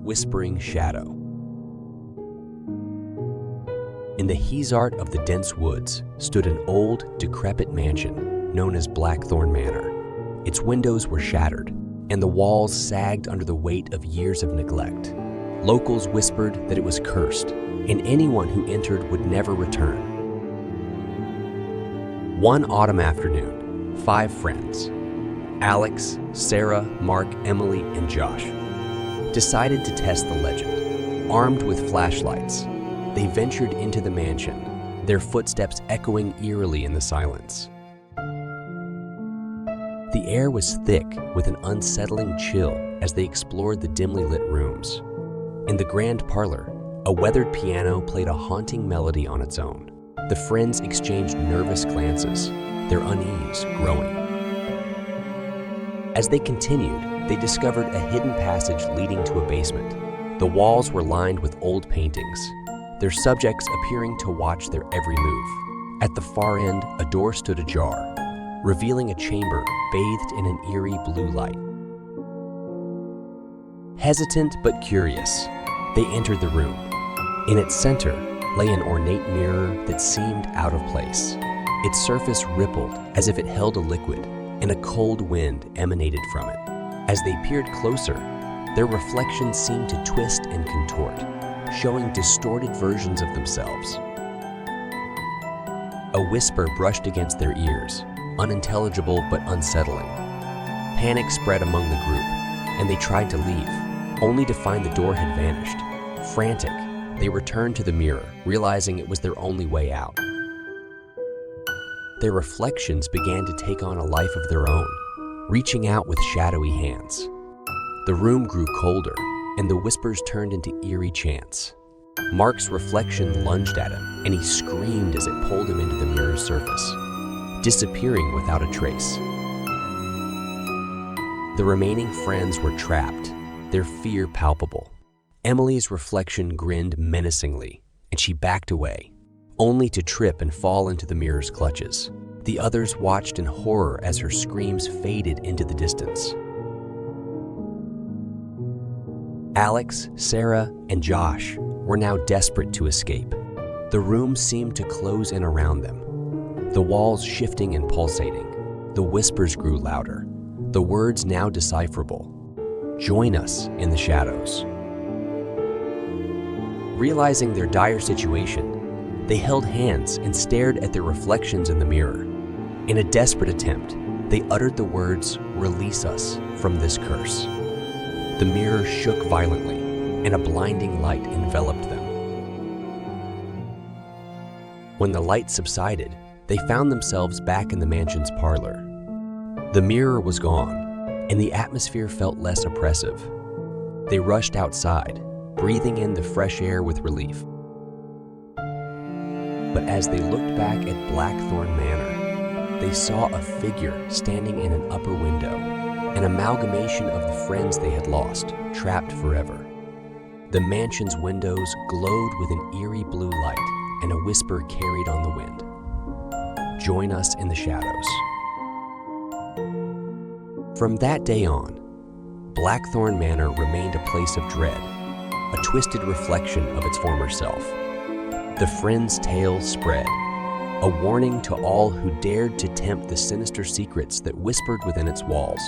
whispering shadow. In the heart of the dense woods stood an old, decrepit mansion known as Blackthorn Manor. Its windows were shattered, and the walls sagged under the weight of years of neglect. Locals whispered that it was cursed, and anyone who entered would never return. One autumn afternoon, 5 friends, Alex, Sarah, Mark, Emily, and Josh, decided to test the legend. Armed with flashlights, they ventured into the mansion, their footsteps echoing eerily in the silence. The air was thick with an unsettling chill as they explored the dimly lit rooms. In the grand parlor, a weathered piano played a haunting melody on its own. The friends exchanged nervous glances, their unease growing. As they continued, they discovered a hidden passage leading to a basement. The walls were lined with old paintings, their subjects appearing to watch their every move. At the far end, a door stood ajar, revealing a chamber bathed in an eerie blue light. Hesitant but curious, they entered the room. In its center lay an ornate mirror that seemed out of place. Its surface rippled as if it held a liquid, and a cold wind emanated from it. As they peered closer, their reflections seemed to twist and contort, showing distorted versions of themselves. A whisper brushed against their ears, unintelligible but unsettling. Panic spread among the group, and they tried to leave, only to find the door had vanished. Frantic, they returned to the mirror, realizing it was their only way out. Their reflections began to take on a life of their own, reaching out with shadowy hands. The room grew colder, and the whispers turned into eerie chants. Mark's reflection lunged at him, and he screamed as it pulled him into the mirror's surface, disappearing without a trace. The remaining friends were trapped, their fear palpable. Emily's reflection grinned menacingly, and she backed away, only to trip and fall into the mirror's clutches. The others watched in horror as her screams faded into the distance. Alex, Sarah, and Josh were now desperate to escape. The room seemed to close in around them, the walls shifting and pulsating. The whispers grew louder, the words now decipherable. "Join us in the shadows." Realizing their dire situation, they held hands and stared at their reflections in the mirror. In a desperate attempt, they uttered the words, "Release us from this curse." The mirror shook violently, and a blinding light enveloped them. When the light subsided, they found themselves back in the mansion's parlor. The mirror was gone, and the atmosphere felt less oppressive. They rushed outside, breathing in the fresh air with relief. But as they looked back at Blackthorn Manor, they saw a figure standing in an upper window, an amalgamation of the friends they had lost, trapped forever. The mansion's windows glowed with an eerie blue light, and a whisper carried on the wind. "Join us in the shadows." From that day on, Blackthorn Manor remained a place of dread, a twisted reflection of its former self. The friends' tale spread, a warning to all who dared to tempt the sinister secrets that whispered within its walls.